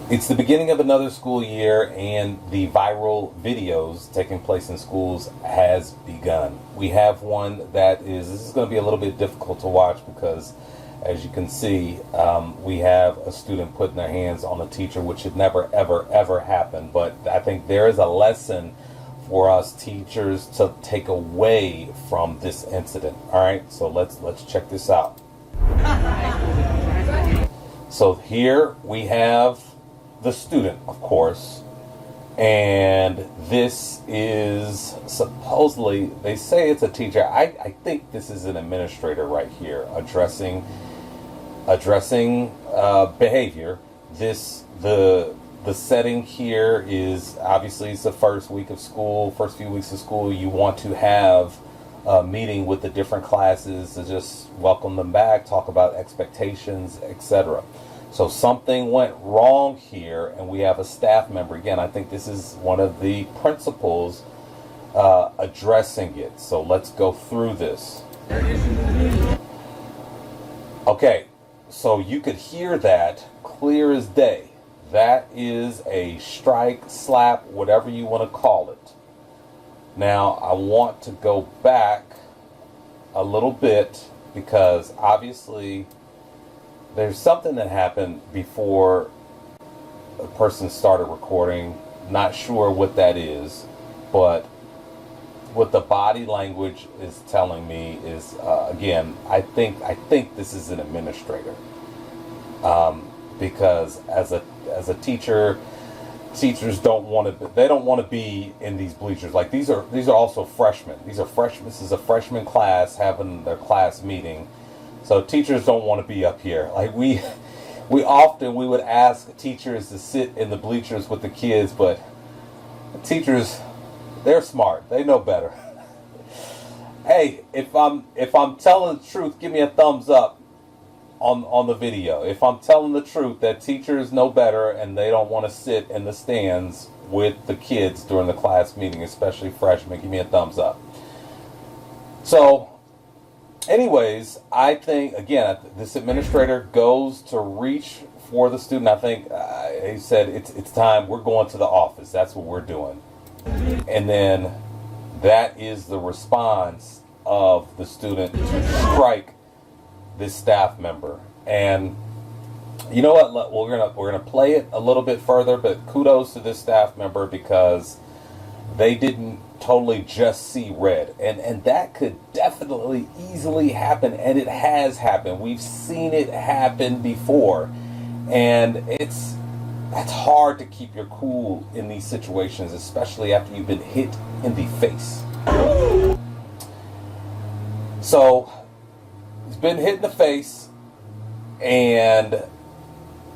It's the beginning of another school year, and the viral videos taking place in schools has begun. We have one that this is going to be a little bit difficult to watch because, as you can see, we have a student putting their hands on a teacher, which should never, ever, ever happen. But I think there is a lesson for us teachers to take away from this incident. All right, so let's check this out. So here we have the student, of course, and this is supposedly, they say it's a teacher. I think this is an administrator right here addressing behavior. The setting here is obviously it's the first week of school, first few weeks of school. You want to have a meeting with the different classes to just welcome them back, talk about expectations, etc. So something went wrong here, and we have a staff member. Again, I think this is one of the principals addressing it. So let's go through this. Okay, so you could hear that clear as day. That is a strike, slap, whatever you want to call it. Now, I want to go back a little bit because obviously there's something that happened before a person started recording. Not sure what that is, but what the body language is telling me is, again, I think this is an administrator, because as a teacher, teachers don't want to be in these bleachers. Like these are also freshmen. These are freshmen. This is a freshman class having their class meeting. So teachers don't want to be up here. Like we would ask teachers to sit in the bleachers with the kids, but teachers, they're smart. They know better. Hey, if I'm telling the truth, give me a thumbs up on the video. If I'm telling the truth that teachers know better and they don't want to sit in the stands with the kids during the class meeting, especially freshmen, give me a thumbs up. So anyways, I think, again, this administrator goes to reach for the student. I think he said, it's time, we're going to the office. That's what we're doing. And then that is the response of the student to strike this staff member. And you know what? We're gonna play it a little bit further, but kudos to this staff member because they didn't totally just see red, and that could definitely easily happen, and it has happened. We've seen it happen before, and that's hard to keep your cool in these situations, especially after you've been hit in the face. So he's been hit in the face, and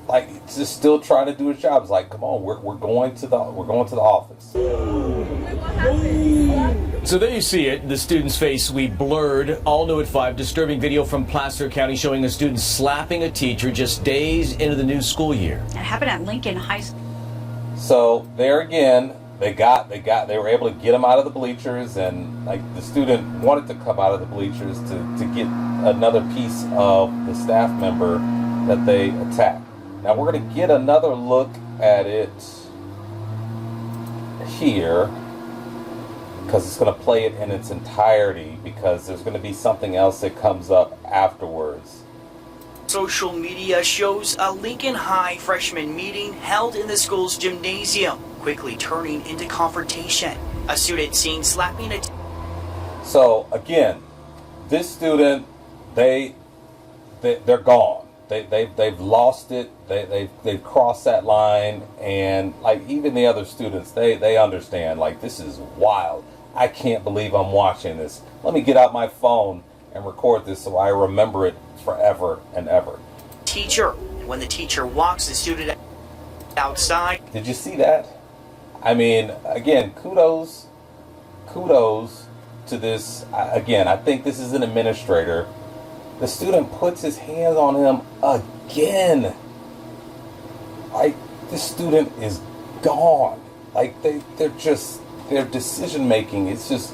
like just still trying to do his job. It's like, come on, we're going to the office. So there you see it, the student's face we blurred. All new at 5, disturbing video from Placer County showing a student slapping a teacher just days into the new school year. It happened at Lincoln High School. So there again, they were able to get him out of the bleachers, and like the student wanted to come out of the bleachers to get another piece of the staff member that they attacked. Now we're going to get another look at it here because it's going to play it in its entirety because there's going to be something else that comes up afterwards. Social media shows a Lincoln High freshman meeting held in the school's gymnasium, quickly turning into confrontation. A student seen slapping a... So again, this student, they're gone. They've lost it. They've crossed that line, and like even the other students, they understand. Like, this is wild. I can't believe I'm watching this. Let me get out my phone and record this so I remember it forever and ever. Teacher. When the teacher walks the student outside. Did you see that? I mean, again, kudos to this. Again, I think this is an administrator. The student puts his hands on him again. Like, this student is gone. Like, their decision making is just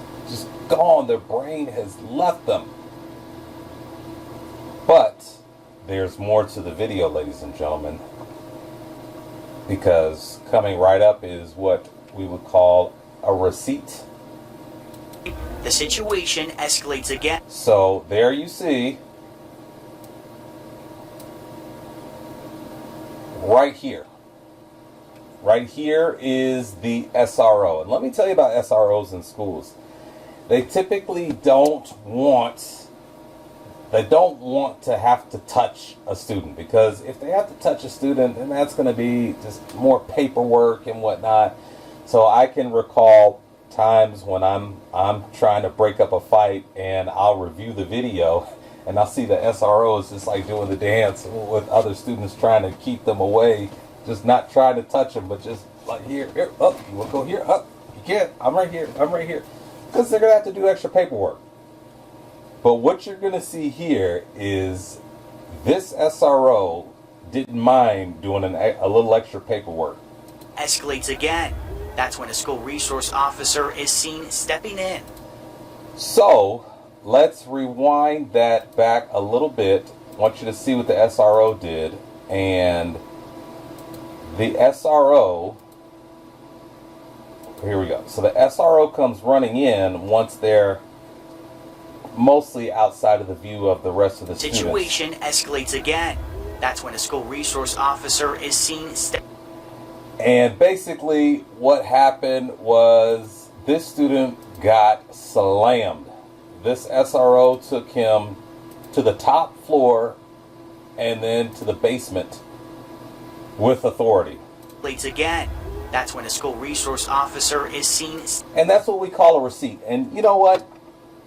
gone. Their brain has left them. But there's more to the video, ladies and gentlemen. because coming right up is what we would call a receipt. The situation escalates again. So there you see, right here is the SRO. And let me tell you about SROs in schools. They typically don't want to have to touch a student, because if they have to touch a student, then that's going to be just more paperwork and whatnot. So I can recall times when I'm trying to break up a fight, and I'll review the video and I'll see the SROs just like doing the dance with other students, trying to keep them away, just not trying to touch them, but just like here, up, you want to go here, up, you can't, I'm right here, because they're going to have to do extra paperwork. But what you're going to see here is this SRO didn't mind doing a little extra paperwork. Escalates again. That's when a school resource officer is seen stepping in. So let's rewind that back a little bit. I want you to see what the SRO did. And the SRO, here we go. So the SRO comes running in once they're mostly outside of the view of the rest of the students. Situation escalates again. That's when a school resource officer is seen And basically what happened was this student got slammed. This SRO took him to the top floor and then to the basement with authority. Escalates again. That's when a school resource officer is seen. And that's what we call a receipt. And you know what?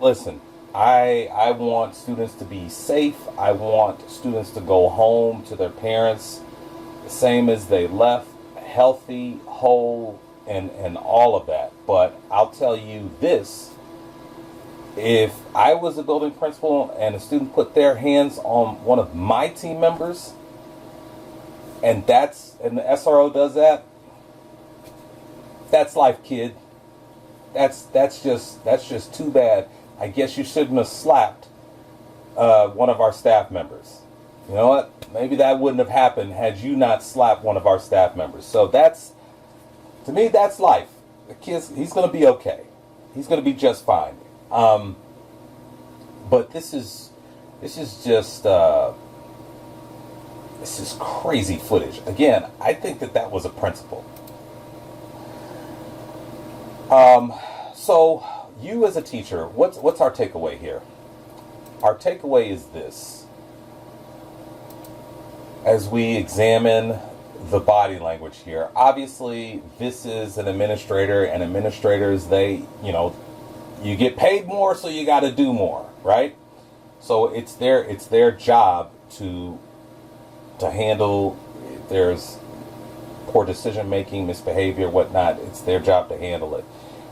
Listen, I want students to be safe. I want students to go home to their parents the same as they left, healthy, whole, and all of that. But I'll tell you this, if I was a building principal and a student put their hands on one of my team members, and the SRO does that, that's life, kid. That's just too bad. I guess you shouldn't have slapped one of our staff members. You know what? Maybe that wouldn't have happened had you not slapped one of our staff members. So to me, that's life. The kid, he's going to be okay. He's going to be just fine. But this is crazy footage. Again, I think that was a principal. So you as a teacher, what's our takeaway here? Our takeaway is this. As we examine the body language here, obviously this is an administrator, and administrators, you get paid more, so you got to do more, right? So it's their job to handle if there's poor decision making, misbehavior, whatnot. It's their job to handle it.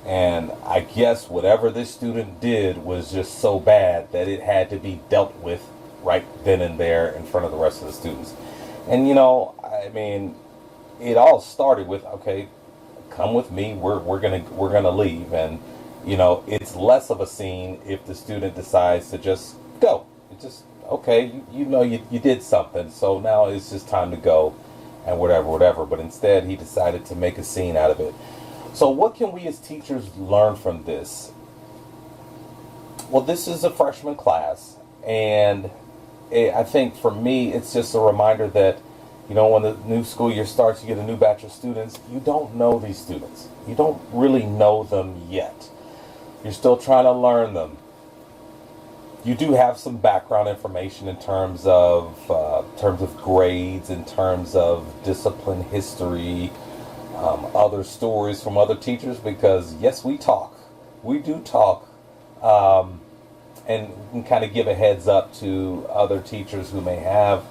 And I guess whatever this student did was just so bad that it had to be dealt with right then and there in front of the rest of the students. And it all started with, okay, come with me, we're gonna leave. And it's less of a scene if the student decides to just go. It's just, okay, you did something, so now it's just time to go and whatever. But instead he decided to make a scene out of it. So what can we as teachers learn from this? Well, this is a freshman class, and I think for me it's just a reminder that when the new school year starts, you get a new batch of students. You don't know these students. You don't really know them yet. You're still trying to learn them. You do have some background information in terms of grades, in terms of discipline history, other stories from other teachers, because yes, we do talk, and we can kind of give a heads up to other teachers who may have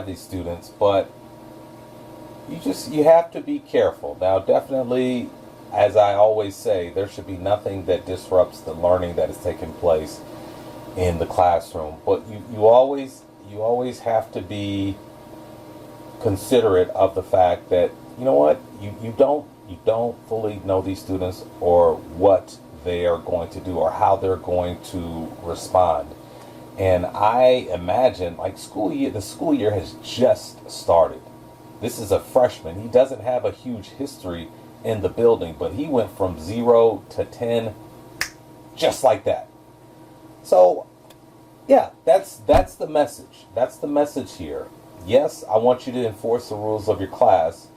these students. But you have to be careful. Now, definitely, as I always say, there should be nothing that disrupts the learning that is taking place in the classroom. But you always have to be considerate of the fact that you don't fully know these students, or what they are going to do, or how they're going to respond. And I imagine, the school year has just started. This is a freshman. He doesn't have a huge history in the building, but he went from 0 to 10 just like that. So, yeah, that's the message. That's the message here. Yes, I want you to enforce the rules of your class,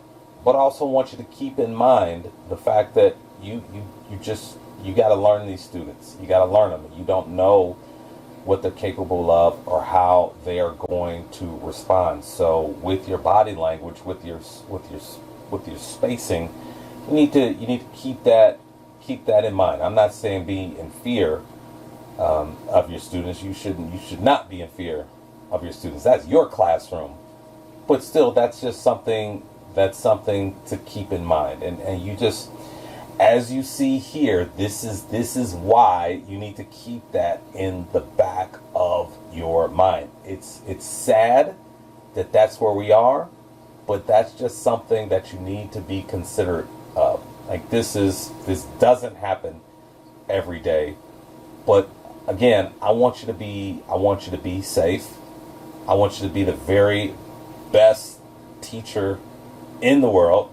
but I also want you to keep in mind the fact that you got to learn these students. You got to learn them. You don't know what they're capable of or how they are going to respond. So with your body language, with your spacing, you need to keep that in mind. I'm not saying be in fear of your students. You should not be in fear of your students. That's your classroom. But still, that's just something to keep in mind. And you just, as you see here, this is why you need to keep that in the back of your mind. It's sad that that's where we are, but that's just something that you need to be considerate of. Like this doesn't happen every day. But again, I want you to be safe. I want you to be the very best teacher in the world.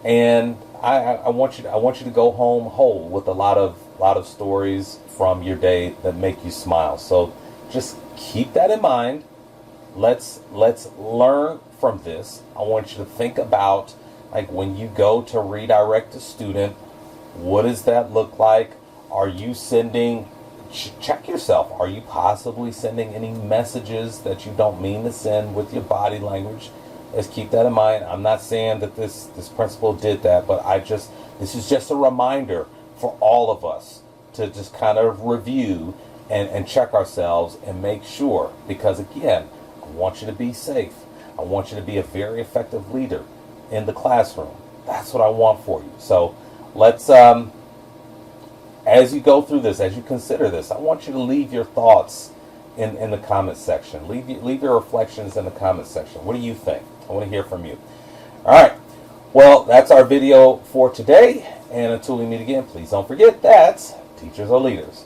And I want you to go home whole with a lot of stories from your day that make you smile. So just keep that in mind. Let's learn from this. I want you to think about, like, when you go to redirect a student, what does that look like? Are you sending, check yourself, are you possibly sending any messages that you don't mean to send with your body language? Let's keep that in mind. I'm not saying that this principal did that, but this is just a reminder for all of us to just kind of review and check ourselves and make sure, because again, I want you to be safe. I want you to be a very effective leader in the classroom. That's what I want for you. So let's, as you go through this, as you consider this, I want you to leave your thoughts in the comment section. Leave your reflections in the comment section. What do you think? I want to hear from you. All right. Well, that's our video for today. And until we meet again, please don't forget that teachers are leaders.